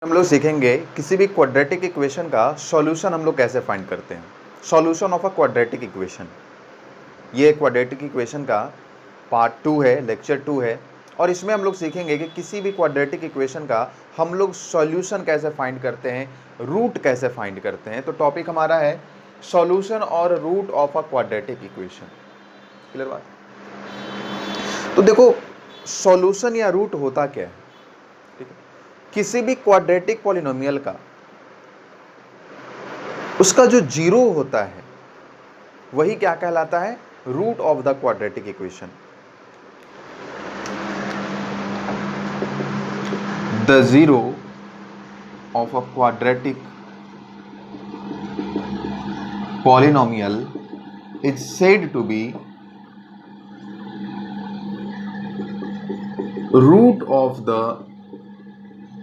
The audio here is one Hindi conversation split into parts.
हम लोग सीखेंगे किसी भी क्वाड्रेटिक इक्वेशन का सॉल्यूशन हम लोग कैसे फाइंड करते हैं। Solution of a quadratic equation, ये क्वाड्रेटिक इक्वेशन का पार्ट 2 है, लेक्चर 2 है। और इसमें हम लोग सीखेंगे कि किसी भी क्वाड्रेटिक इक्वेशन का हम लोग सॉल्यूशन कैसे फाइंड करते हैं, रूट कैसे फाइंड करते हैं। तो टॉपिक हमारा है सॉल्यूशन और root of a quadratic equation. Clear बात? तो देखो, सॉल्यूशन या रूट होता क्या है। ठीक है, किसी भी क्वाड्रेटिक पॉलिनोमियल का उसका जो जीरो होता है वही क्या कहलाता है, root of the quadratic equation. The zero of a quadratic polynomial is said to be root of the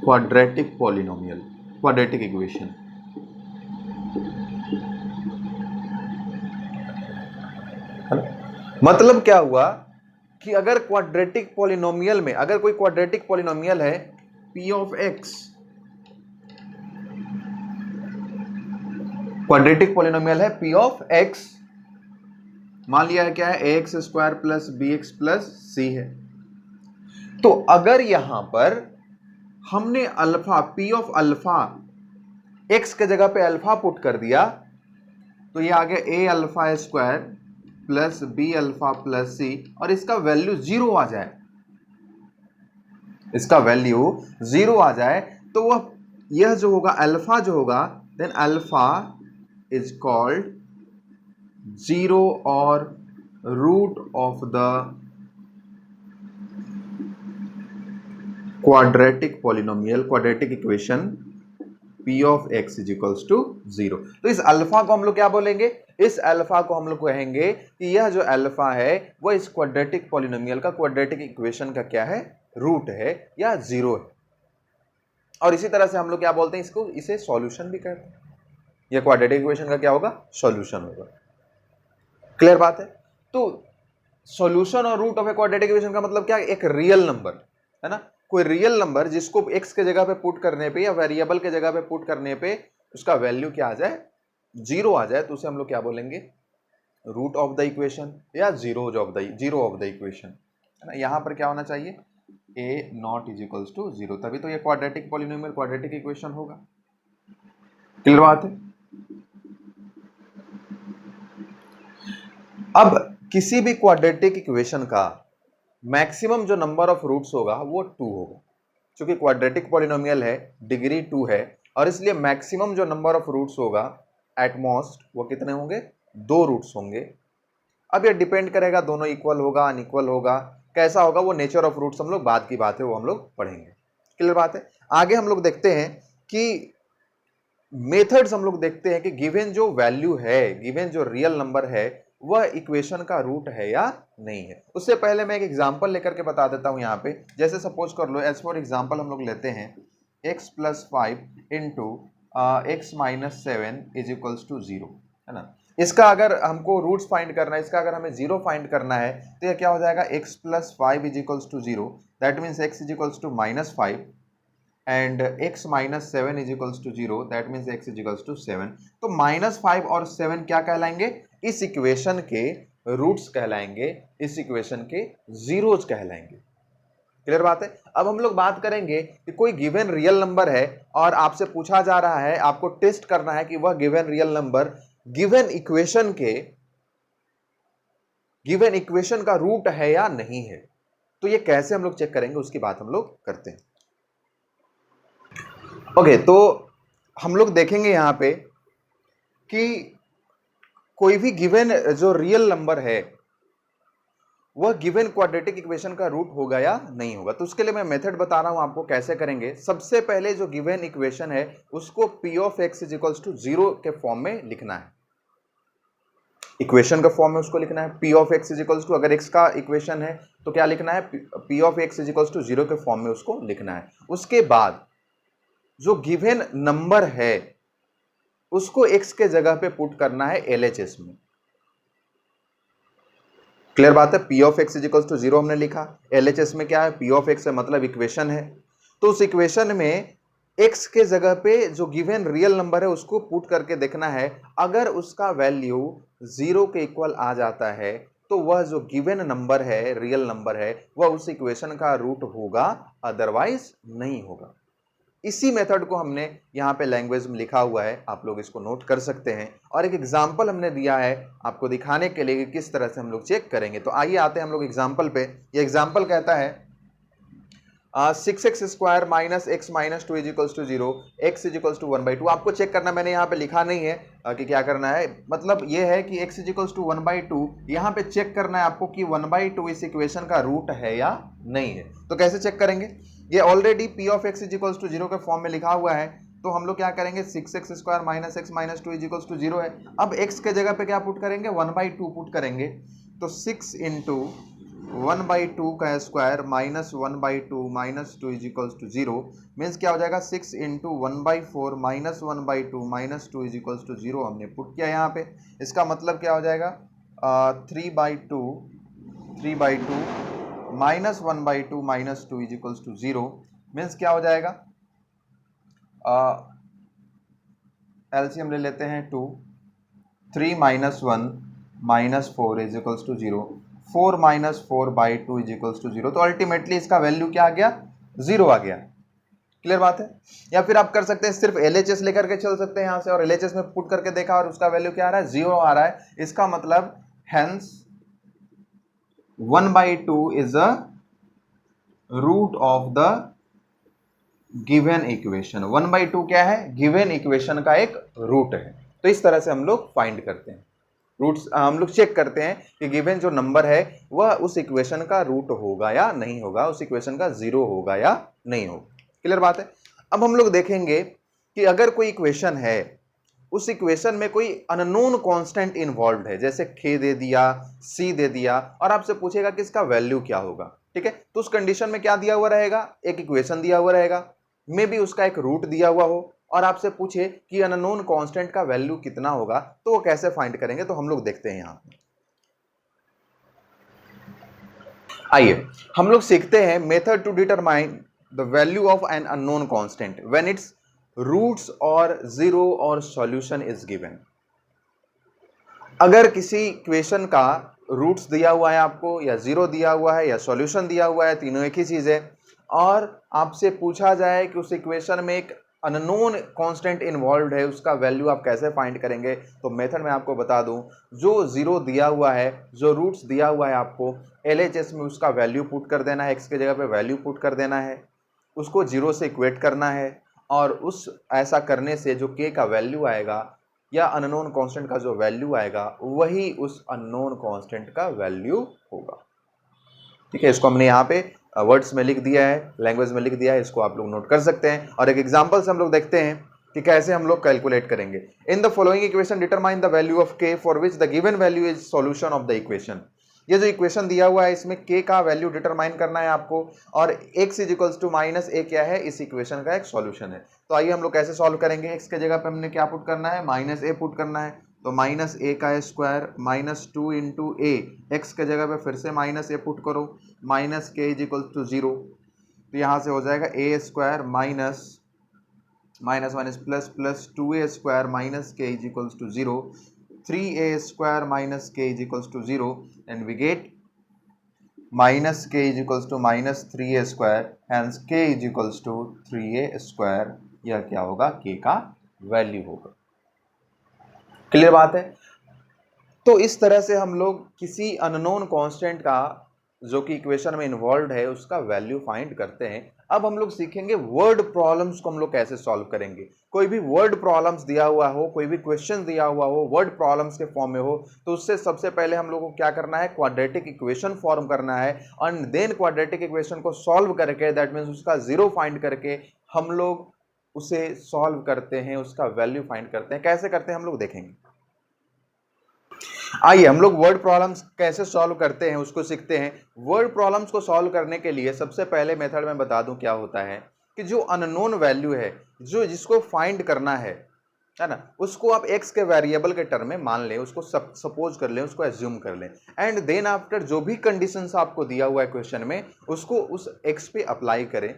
quadratic polynomial, quadratic equation. मतलब क्या हुआ कि अगर क्वाड्रेटिक पॉलिनोमियल में, अगर कोई क्वाड्रेटिक पॉलिनोमियल है p of x, quadratic polynomial है p ऑफ x, मान लिया है क्या है, ax square plus bx plus c है। तो अगर यहां पर हमने alpha, p of alpha x के जगह पे अल्फा पुट कर दिया तो ये आ गया a alpha square plus b alpha plus c, और इसका वैल्यू जीरो आ जाए, इसका वैल्यू जीरो आ जाए, तो वह यह जो होगा अल्फा जो होगा, then alpha is called zero और root of the quadratic polynomial, quadratic equation p of x is equals to zero. तो इस अल्फा को हम लोग क्या बोलेंगे, इस अल्फा को हम लोग कहेंगे कि यह जो अल्फा है वह इस क्वाड्रेटिक पॉलिनोमियल का, क्वाड्रेटिक इक्वेशन का क्या है, रूट है या जीरो है। और इसी तरह से हम लोग क्या बोलते हैं इसको, इसे सॉल्यूशन भी कहते हैं। यह क्वाड्रेटिक इक्वेशन का क्या होगा, सॉल्यूशन होगा। क्लियर बात है? तो सॉल्यूशन और root of a quadratic equation का मतलब क्या है, एक रियल नंबर है ना, कोई रियल नंबर जिसको x के जगह पे पुट करने पे या वेरिएबल के जगह पे पुट करने पे उसका वैल्यू क्या आ जाए, जीरो आ जाए, तो उसे हम लोग क्या बोलेंगे, रूट ऑफ द इक्वेशन या जीरो ऑफ द इक्वेशन, है ना। यहां पर क्या होना चाहिए, a not is equals to zero, तभी तो ये क्वाड्रेटिक पॉलिनोमियल, क्वाड्रेटिक इक्वेशन होगा। क्लियर बात है? अब किसी भी क्वाड्रेटिक इक्वेशन का मैक्सिमम जो नंबर ऑफ रूट्स होगा वो 2 होगा। क्योंकि क्वाड्रेटिक पॉलिनोमियल है, डिग्री 2 है, और इसलिए मैक्सिमम जो नंबर ऑफ रूट्स होगा एट मोस्ट वो कितने होंगे, 2 रूट्स होंगे। अब ये डिपेंड करेगा दोनों इक्वल होगा, अनइक्वल होगा, कैसा होगा, वो नेचर ऑफ रूट्स हम लोग बाद की बात है, वो हम लोग पढ़ेंगे। क्लियर बात है? आगे हम लोग देखते हैं कि मेथड्स हम लोग देखते हैं कि गिवन जो वैल्यू है, गिवन जो रियल नंबर है वह इक्वेशन का रूट है या नहीं है। उससे पहले मैं एक एग्जांपल लेकर के बता देता हूं। यहाँ पे जैसे सपोज कर लो, एज फॉर एग्जांपल हम लोग लेते हैं x plus 5 into x minus 7 is equals to zero, है ना। इसका अगर हमको रूट्स फाइंड करना है, इसका अगर हमें जीरो फाइंड करना है, तो यह क्या हो जाएगा, x plus 5 is equals to zero, that means x is equals to minus 5 and x minus 7 is equals to zero, that means x is equals to 7। तो माइनस 5 और 7 क्या कहलाएंगे, इस इक्वेशन के रूट्स कहलाएंगे, इस इक्वेशन के जीरोज कहलाएंगे। क्लियर बात है? अब हम लोग बात करेंगे कि कोई गिवन रियल नंबर है और आपसे पूछा जा रहा है, आपको टेस्ट करना है कि वह given real number given equation का रूट है या नहीं है। तो ये कैसे हम लोग चेक करेंगे, उसकी बात हम लोग करते हैं। ओके, तो हम लोग देखेंगे यहां पे कि कोई भी गिवन जो रियल नंबर है वह गिवन क्वाड्रेटिक इक्वेशन का रूट होगा या नहीं होगा। तो उसके लिए मैं मेथड बता रहा हूं आपको कैसे करेंगे। सबसे पहले जो गिवन इक्वेशन है उसको p of x is equals to zero के फॉर्म में लिखना है, इक्वेशन का फॉर्म में उसको लिखना है। p of x is equals to, अगर x का इक्वेशन है तो क्या लिखना है, p of x is equals to zero के फॉर्म में उसको लिखना है। उसके बाद जो गिवन नंबर है उसको x के जगह पे पुट करना है LHS में। क्लियर बात है? p of x is equals to zero हमने लिखा, LHS में क्या है, p ऑफ x है मतलब इक्वेशन है। तो उस इक्वेशन में x के जगह पे जो गिवन रियल नंबर है उसको पुट करके देखना है, अगर उसका वैल्यू 0 के इक्वल आ जाता है तो वह जो गिवन नंबर है, रियल नंबर है, वह उस इक्वेशन का रूट होगा, अदरवाइज नहीं होगा। इसी मेथड को हमने यहाँ पे लैंग्वेज में लिखा हुआ है, आप लोग इसको नोट कर सकते हैं, और एक एग्जाम्पल हमने दिया है आपको दिखाने के लिए कि किस तरह से हम लोग चेक करेंगे। तो आइए आते हैं हम लोग एग्जाम्पल पे। ये एग्जाम्पल कहता है 6x square minus x minus two is equals to 0, x is equals to 1/2। आपको चेक करना, मैंने यहाँ पे लिखा नहीं है कि क्या करना है, मतलब ये है कि x इज इक्वल्स टू 1/2, यहाँ पे चेक करना है आपको कि 1/2 इस इक्वेशन का रूट है या नहीं है। तो कैसे चेक करेंगे, ये already p of x is equals to 0 के फॉर्म में लिखा हुआ है, तो हम लोग क्या करेंगे, 6x square minus x minus two is equals to 0 है। अब x के जगह पे क्या पुट करेंगे, 1/2 पुट करेंगे, तो 6 इंटू 1/2 का square minus 1/2 minus 2 is equals to 0 means क्या हो जाएगा, 6 into 1/4 minus 1/2 minus 2 is equals to 0 हमने पुट किया यहाँ पे। इसका मतलब क्या हो जाएगा, 3/2 minus 1/2 minus 2 is equals to 0 means क्या हो जाएगा, एलसीएम ले लेते हैं 2, 3 minus 1 minus 4 is equals to 0, 4 minus 4/2 is equals to 0। तो अल्टीमेटली इसका वैल्यू क्या आ गया, 0 आ गया। क्लियर बात है। या फिर आप कर सकते हैं सिर्फ LHS लेकर के चल सकते हैं यहाँ से, और LHS में पुट करके देखा और उसका वैल्यू क्या आ रहा है, 0 आ रहा है। इसका मतलब hence 1/2 is a root of the given equation. 1/2 क्या है, गिवन इक्वेशन का एक रूट है। तो इस तरह से हम लोग फाइंड करते हैं रूट्स, हम लोग चेक करते हैं कि गिवन जो नंबर है वह उस इक्वेशन का रूट होगा या नहीं होगा, उस इक्वेशन का 0 होगा या नहीं होगा। क्लियर बात है। अब हम लोग देखेंगे कि अगर कोई इक्वेशन है, उस इक्वेशन में कोई अननोन कांस्टेंट इन्वॉल्व है, जैसे k दे दिया, c दे दिया, और आपसे पूछेगा कि इसका वैल्यू क्या होगा। ठीक है, तो उस कंडीशन में क्या दिया हुआ रहेगा, एक इक्वेशन दिया हुआ रहेगा, मे बी उसका एक रूट दिया हुआ हो, और आपसे पूछे कि अननोन कांस्टेंट का वैल्यू कितना होगा, तो वो कैसे फाइंड करेंगे, तो हम लोग देखते हैं यहां। आइए हम लोग सीखते हैं method to determine the value of an unknown constant when its roots और 0 और सॉल्यूशन इज गिवन। अगर किसी इक्वेशन का रूट्स दिया हुआ है आपको, या 0 दिया हुआ है, या सॉल्यूशन दिया हुआ है, तीनों एक ही चीज है, और आपसे पूछा जाए कि उस इक्वेशन में एक अननोन कांस्टेंट इन्वॉल्व है, उसका वैल्यू आप कैसे फाइंड करेंगे, तो मेथड में आपको बता दूं, जो 0 दिया हुआ है, जो रूट्स दिया हुआ है आपको, LHS में उसका वैल्यू पुट कर देना है, x के जगह पे वैल्यू पुट कर देना है, उसको 0 से इक्वेट करना है, और उस ऐसा करने से जो k का वैल्यू आएगा या अननोन कांस्टेंट का जो वैल्यू आएगा वही उस अननोन कांस्टेंट का वैल्यू होगा। ठीक है, इसको हमने यहाँ पे वर्ड्स में लिख दिया है, लैंग्वेज में लिख दिया है, इसको आप लोग नोट कर सकते हैं। और एक एग्जांपल से हम लोग देखते हैं कि कैसे हम लोग कैलकुलेट करेंगे। In the following equation determine the value of k for which the given value is solution of the equation. ये जो इक्वेशन दिया हुआ है इसमें k का वैल्यू डिटरमाइन करना है आपको, और x is equals to minus a क्या है, इस इक्वेशन का एक सॉल्यूशन है। तो आइए हम लोग कैसे सॉल्व करेंगे। x के जगह पे हमने क्या पुट करना है, माइनस a पुट करना है, तो माइनस a का square minus 2 into a, x के जगह पे फिर से माइनस a पुट करो, minus k is equal to 0। तो यहाँ से हो जाएगा a square minus minus minus plus plus 2a square minus k is equals to 0, 3a square minus k is equals to 0, and we get minus k is equals to minus 3a square, hence k is equals to 3a square. यह क्या होगा, k का वैल्यू होगा। क्लियर बात है। तो इस तरह से हम लोग किसी अननोन कांस्टेंट का जो कि इक्वेशन में इन्वॉल्व है उसका वैल्यू फाइंड करते हैं। अब हम लोग सीखेंगे वर्ड प्रॉब्लम्स को हम लोग कैसे सॉल्व करेंगे। कोई भी वर्ड प्रॉब्लम्स दिया हुआ हो, कोई भी क्वेश्चन दिया हुआ हो, वर्ड प्रॉब्लम्स के फॉर्म में हो, तो उससे सबसे पहले हम लोग को क्या करना है, क्वाड्रेटिक इक्वेशन फॉर्म करना है, एंड देन क्वाड्रेटिक इक्वेशन को सॉल्व करके, दैट मीन्स उसका जीरो फाइंड करके हम लोग उसे सॉल्व करते हैं, उसका वैल्यू फाइंड करते हैं। कैसे करते हैं हम लोग देखेंगे। आइए हम लोग वर्ड प्रॉब्लम्स कैसे सॉल्व करते हैं उसको सीखते हैं। वर्ड प्रॉब्लम्स को सॉल्व करने के लिए सबसे पहले मेथड में बता दूं क्या होता है कि जो अननोन वैल्यू है, जो जिसको फाइंड करना है ना, उसको आप x के वेरिएबल के टर्म में मान लें, उसको सपोज कर लें, उसको एज्यूम कर लें, एंड देन आफ्टर जो भी कंडीशंस आपको दिया हुआ है क्वेश्चन में, उसको उस x पे अप्लाई करें।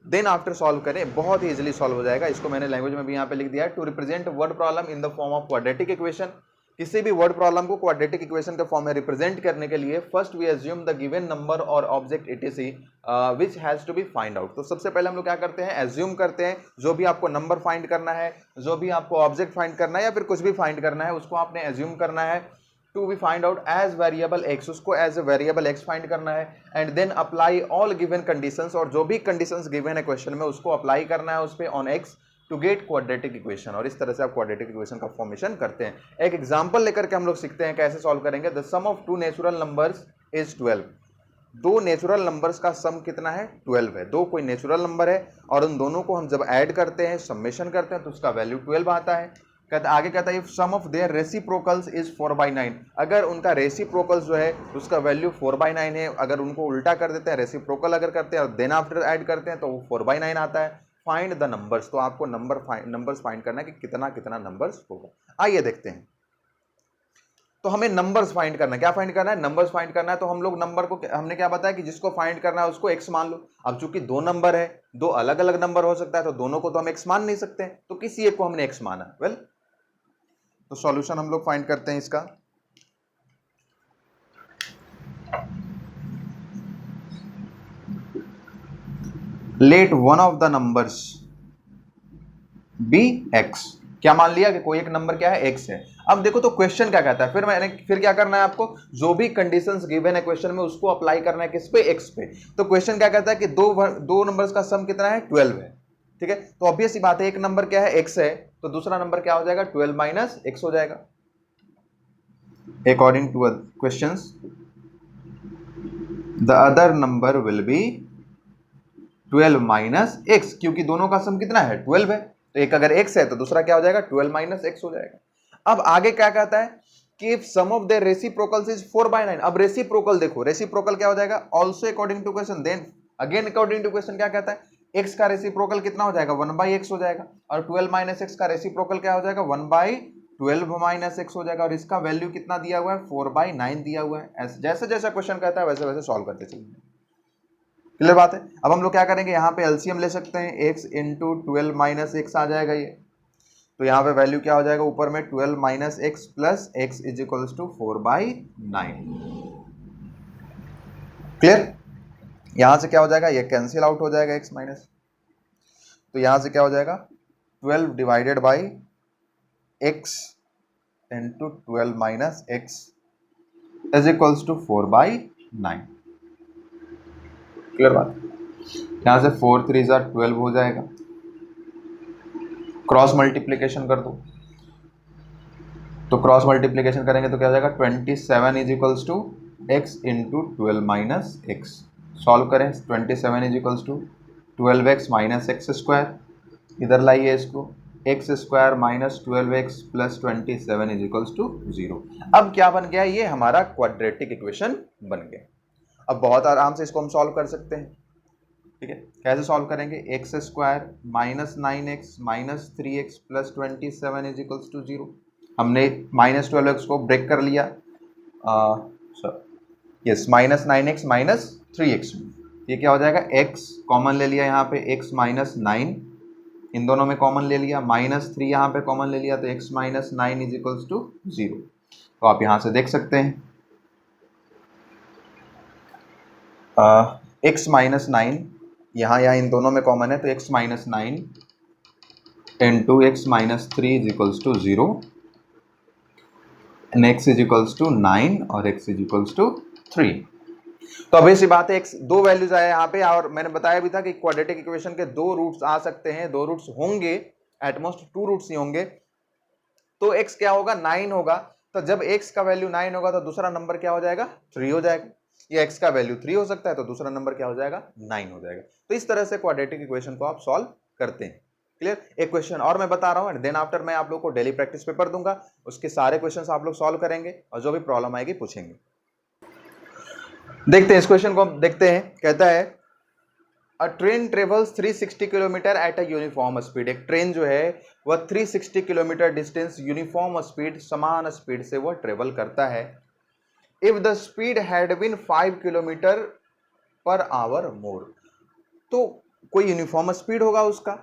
देन आफ्टर सॉल्व करें, बहुत ही इजीली सॉल्व हो जाएगा। इसको मैंने लैंग्वेज में भी यहाँ पे लिख दिया है, to represent word problem in the form of quadratic equation. किसी भी वर्ड प्रॉब्लम को क्वाड्रेटिक इक्वेशन के फॉर्म में रिप्रेजेंट करने के लिए first we assume the given number और object etc which has to be find out. तो सबसे पहले हम लोग क्या करते हैं, एज्यूम करते हैं जो भी आपको नंबर फाइंड करना है, जो भी आपको ऑब्जेक्ट फाइंड करना है या फिर कुछ भी फाइंड करना है, उसको आपने एज्यूम करना है to be find out as variable X, उसको as a variable X find करना है। And then apply all given conditions, और जो भी कंडीशंस गिवन है क्वेश्चन में उसको अप्लाई करना है उस पे on x to get quadratic equation. और इस तरह से आप क्वाड्रेटिक इक्वेशन का फॉर्मेशन करते हैं। एक एग्जांपल लेकर के हम लोग सीखते हैं कैसे सॉल्व करेंगे। The sum of two natural numbers is 12। दो नेचुरल नंबर्स का सम कितना है, 12 है। दो कोई नेचुरल नंबर है और उन दोनों को हम जब ऐड करते हैं, समेशन करते हैं, तो उसका वैल्यू 12 आता है। आगे कहता है if sum of their reciprocals is 4/9, अगर उनका रेसिप्रोकल्स जो है उसका वैल्यू 4/9 है। अगर उनको उल्टा कर देते हैं, रेसिप्रोकल अगर करते हैं और देन आफ्टर ऐड करते हैं तो वो 4/9 आता है। फाइंड द नंबर्स, तो आपको नंबर्स फाइंड करना है कि कितना कितना नंबर्स होगा। आइए देखते हैं। तो हमें नंबर्स फाइंड करना है। क्या फाइंड करना है, नंबर्स फाइंड करना है। तो हम लोग नंबर को, हमने क्या बताया कि जिसको फाइंड करना है उसको एक्स मान लो। अब चूंकि दो नंबर है, दो अलग अलग नंबर हो सकता है, तो दोनों को तो हम एक्स मान नहीं सकते, तो किसी एक को हमने एक्स माना। वेल, तो सॉल्यूशन हम लोग फाइंड करते हैं इसका। Let one of the numbers be x. क्या मान लिया कि कोई एक नंबर क्या है, एक्स है। अब देखो तो क्वेश्चन क्या कहता है, फिर क्या करना है आपको, जो भी कंडीशंस गिवन है क्वेश्चन में उसको अप्लाई करना है किस पे, एक्स पे। तो क्वेश्चन क्या कहता है कि दो नंबर्स का सम कितना है, 12 है। ठीक है, तो ऑब्वियस सी बात है, एक नंबर क्या है, एक्स है, तो दूसरा नंबर क्या हो जाएगा, 12 माइनस एक्स हो जाएगा। According two questions the other number will be 12 minus x, क्योंकि दोनों का सम कितना है, 12 है। तो एक अगर एक्स है तो दूसरा क्या हो जाएगा, 12 माइनस एक्स हो जाएगा। अब आगे क्या कहता है कि if sum of their reciprocals is 4/9। अब रेसिप्रोकल देखो, रेसिप्रोकल क्या हो जाएगा, also according to question. Then again according to question क्या कहता है, एक्स का रेसिप्रोकल कितना हो जाएगा, 1/x हो जाएगा। और 12 माइनस एक्स का रेसिप्रोकल क्या हो जाएगा, 1/12 माइनस एक्स हो जाएगा। और इसका वैल्यू कितना दिया हुआ है, 4/9 दिया हुआ है। जैसे जैसा क्वेश्चन कहता है वैसे वैसे सॉल्व करते चलिए। क्लियर बात है। अब हम लोग क्या करेंगे, यहाँ पे एलसीएम ले सकते हैं, x इंटू 12 माइनस एक्स आ जाएगा ये। तो यहाँ पे वैल्यू क्या हो जाएगा, ऊपर में 12 minus x plus x is equals to 4/9। Clear. यहाँ से क्या हो जाएगा, ये कैंसिल आउट हो जाएगा x माइनस। तो यहाँ से क्या हो जाएगा, 12 divided by x into 12 minus x is equals to 4/9। Clear बात। यहां से 4 3 12 हो जाएगा, क्रॉस मल्टीप्लीकेशन कर दो। तो क्रॉस मल्टीप्लीकेशन करेंगे तो क्या हो जाएगा, 27 is equals to x into 12 minus x. Solve करें, 27 is equals to 12x minus x square. इधर लाइए इसको, x square minus 12x plus 27 is equals to 0। अब क्या बन गया, ये हमारा क्वाड्रेटिक इक्वेशन बन गया। अब बहुत आराम से इसको हम सॉल्व कर सकते हैं। ठीक है, कैसे सॉल्व करेंगे, x square minus 9x minus 3x plus 27 is equals to 0। हमने माइनस 12x को ब्रेक कर लिया, yes, minus 9x minus 3x। ये क्या हो जाएगा, x कॉमन ले लिया यहाँ पे, x माइनस 9 इन दोनों में कॉमन ले लिया, माइनस 3 यहाँ पे कॉमन ले लिया, तो x minus 9 is equals to 0। तो आप यहाँ से देख सकते हैं x माइनस 9 यहाँ इन दोनों में कॉमन है, तो x minus 9 into x minus 3 is equals to 0 and x is equals to 9 और x इज इक्वल्स टू 3। तो अब ऐसी बात है, x दो वैल्यूज आए यहाँ पे, और मैंने बताया भी था कि क्वाड्रेटिक इक्वेशन के दो रूट्स आ सकते हैं, दो रूट्स होंगे, एटमोस्ट 2 रूट्स ही होंगे। तो x क्या होगा, 9 होगा। तो जब x का वैल्यू 9 होगा तो दूसरा नंबर क्या हो जाएगा, 3 हो जाएगा। या x का वैल्यू 3 हो सकता है तो दूसरा नंबर क्या हो जाएगा, 9 हो जाएगा। तो इस तरह से क्वाड्रेटिक इक्वेशन को आप सॉल्व करते हैं। क्लियर। एक क्वेश्चन और मैं बता रहा हूं, देन आफ्टर मैं आप लोग को डेली प्रैक्टिस पेपर दूंगा, उसके सारे क्वेश्चंस आप लोग सॉल्व करेंगे और जो भी प्रॉब्लम आएगी पूछेंगे। देखते हैं इस क्वेश्चन को, हम देखते हैं। कहता है a train travels 360 kilometre at a uniform speed. एक ट्रेन जो है वह 360 किलोमीटर डिस्टेंस यूनिफॉर्म स्पीड, समान स्पीड से वह ट्रेवल करता है। If the speed had been 5 kilometre per hour more. तो कोई यूनिफॉर्म स्पीड होगा उसका,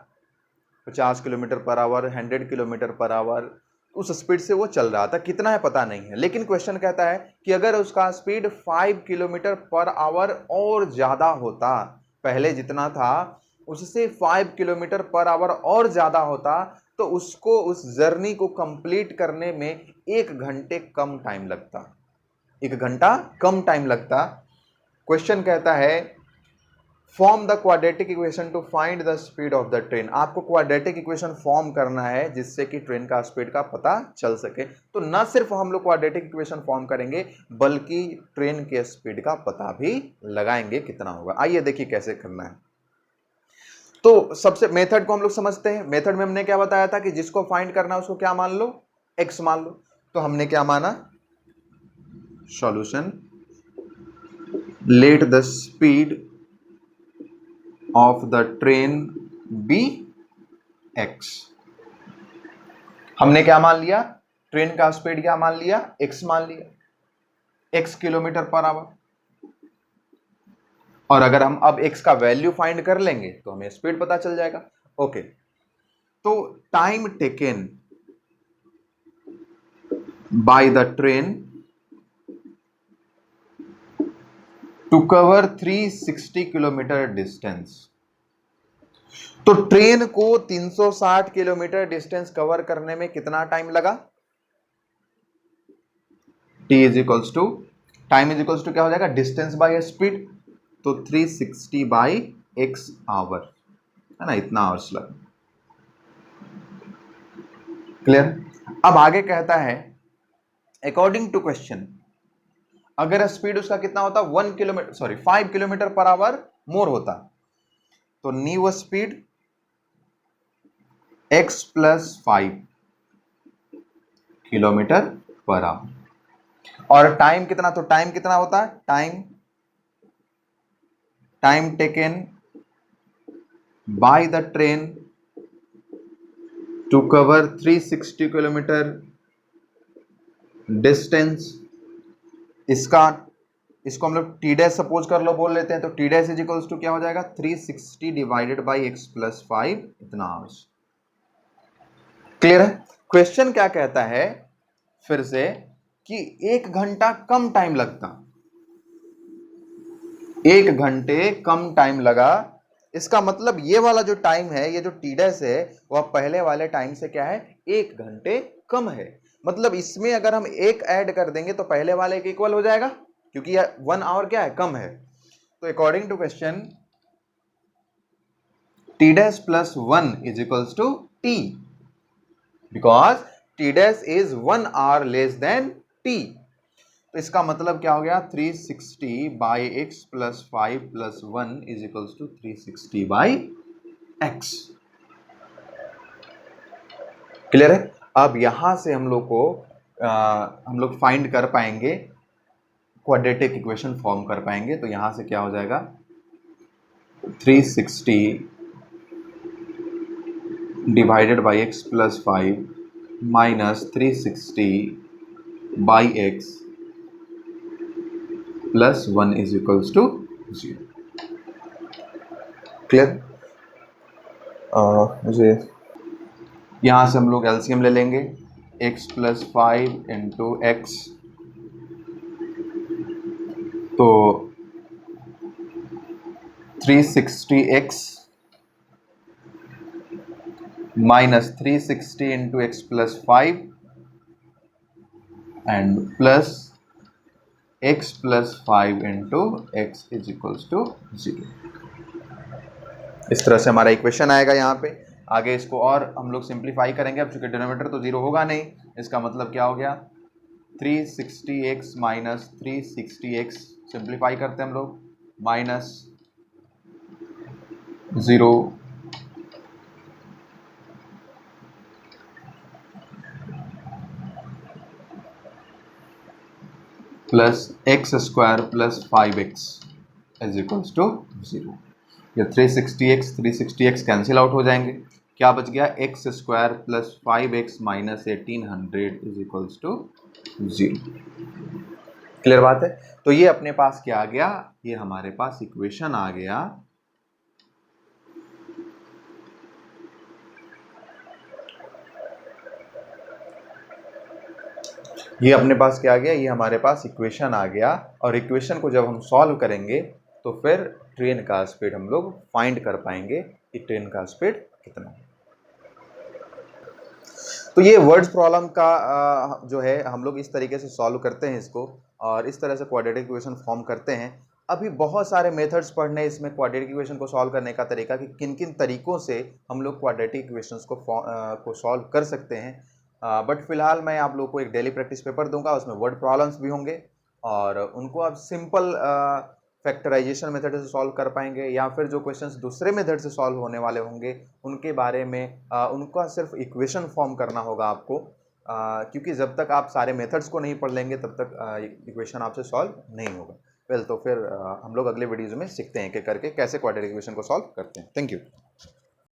50 kilometre per hour, 100 kilometre per hour, उस स्पीड से वो चल रहा था, कितना है पता नहीं है। लेकिन क्वेश्चन कहता है कि अगर उसका स्पीड 5 किलोमीटर पर आवर और ज्यादा होता, पहले जितना था उससे 5 किलोमीटर पर आवर और ज्यादा होता, तो उसको उस जर्नी को कंप्लीट करने में 1 घंटे कम टाइम लगता, 1 घंटा कम टाइम लगता। क्वेश्चन कहता है form the quadratic equation two find the speed of the train. आपको क्वाड्रेटिक इक्वेशन फॉर्म करना है जिससे कि ट्रेन का स्पीड का पता चल सके। तो न सिर्फ हम लोग क्वाड्रेटिक इक्वेशन फॉर्म करेंगे बल्कि ट्रेन के स्पीड का पता भी लगाएंगे कितना होगा। आइए देखिए कैसे करना है। तो सबसे मेथड को हम लोग समझते हैं। मेथड में हमने क्या बताया था कि जिसको फाइंड करना है उसको क्या मान लो, एक्स मान लो। तो हमने क्या माना, solution let the speed of the train be x. हमने क्या मान लिया, ट्रेन का स्पीड क्या मान लिया, एक्स मान लिया, एक्स किलोमीटर पर आवर। और अगर हम अब एक्स का वैल्यू फाइंड कर लेंगे तो हमें स्पीड पता चल जाएगा। ओके, तो time taken by the train to cover 360 kilometre distance. तो ट्रेन को 360 किलोमीटर डिस्टेंस कवर करने में कितना टाइम लगा, t is equals to, time is equals to क्या हो जाएगा, डिस्टेंस बाय स्पीड, तो 360 बाई एक्स आवर, है ना, इतना आवर्स लगा। क्लियर। अब आगे कहता है अकॉर्डिंग टू क्वेश्चन अगर स्पीड उसका कितना होता, 5 किलोमीटर पर आवर मोर होता, तो new speed x plus 5 kilometre per hour. और टाइम कितना, तो टाइम कितना होता है, time taken by the train to cover 360 kilometre distance. इसको हम लोग टी डैश सपोज कर लो बोल लेते हैं, तो t dash is equals to क्या हो जाएगा, 360 डिवाइडेड बाई एक्स प्लस 5, इतना आवर्स। क्लियर है। क्वेश्चन क्या कहता है फिर से कि 1 घंटा कम टाइम लगता, 1 घंटे कम टाइम लगा। इसका मतलब ये वाला जो टाइम है, ये जो टी डैश है, वह पहले वाले टाइम से क्या है, 1 घंटे कम है। मतलब इसमें अगर हम एक ऐड कर देंगे तो पहले वाले के इक्वल हो जाएगा, क्योंकि यह 1 आवर क्या है, कम है। तो according to question t dash plus 1 is equals to t, because t dash is 1 hour less than t. तो इसका मतलब क्या हो गया, 360 by x plus 5 plus 1 is equals to 360 by x. Clear है। अब यहां से हम लोग फाइंड कर पाएंगे, क्वाड्रेटिक इक्वेशन फॉर्म कर पाएंगे। तो यहां से क्या हो जाएगा, 360 divided by x plus 5 minus 360 by x plus 1 is equals to 0। Clear. मुझे यहां से हम लोग एलसीएम ले लेंगे, x प्लस 5 इंटू एक्स, तो 360x minus 360 into x plus 5 and plus x plus 5 into x is equals to 0। इस तरह से हमारा इक्वेशन आएगा यहाँ पे। आगे इसको और हम लोग सिंप्लीफाई करेंगे। अब चूंकि डिनोमिनेटर तो 0 होगा नहीं, इसका मतलब क्या हो गया, 360x माइनस 360x, सिंप्लीफाई करते हैं हम लोग, minus 0 plus x square plus 5x is equals to 0। ये 360x कैंसिल आउट हो जाएंगे, क्या बच गया, x square plus 5x minus 1800 is equals to 0। Clear बात है। तो ये अपने पास क्या आ गया, ये हमारे पास इक्वेशन आ गया ये अपने पास क्या आ गया, ये हमारे पास इक्वेशन आ गया, और इक्वेशन को जब हम सॉल्व करेंगे तो फिर ट्रेन का स्पीड हम लोग फाइंड कर पाएंगे कि ट्रेन का स्पीड कितना है। तो ये वर्ड्स प्रॉब्लम का जो है हम लोग इस तरीके से सॉल्व करते हैं इसको, और इस तरह से क्वाड्रेटिक इक्वेशन फॉर्म करते हैं। अभी बहुत सारे मेथड्स पढ़ने इसमें क्वाड्रेटिक इक्वेशन को सॉल्व करने का तरीका, कि किन किन तरीकों से हम लोग क्वाड्रेटिक इक्वेशंस को सॉल्व कर सकते हैं। बट फिलहाल मैं आप लोग को एक डेली प्रैक्टिस पेपर दूंगा, उसमें वर्ड प्रॉब्लम्स भी होंगे, और उनको आप सिंपल फैक्टराइजेशन मेथड से सॉल्व कर पाएंगे, या फिर जो क्वेश्चंस दूसरे मेथड से सॉल्व होने वाले होंगे उनके बारे में उनका सिर्फ इक्वेशन फॉर्म करना होगा आपको, क्योंकि जब तक आप सारे मेथड्स को नहीं पढ़ लेंगे तब तक इक्वेशन आपसे सॉल्व नहीं होगा। वेल, तो फिर हम लोग अगले वीडियोज़ में सीखते हैं कि करके कैसे क्वाड्रेटिक इक्वेशन को सॉल्व करते हैं। Thank you.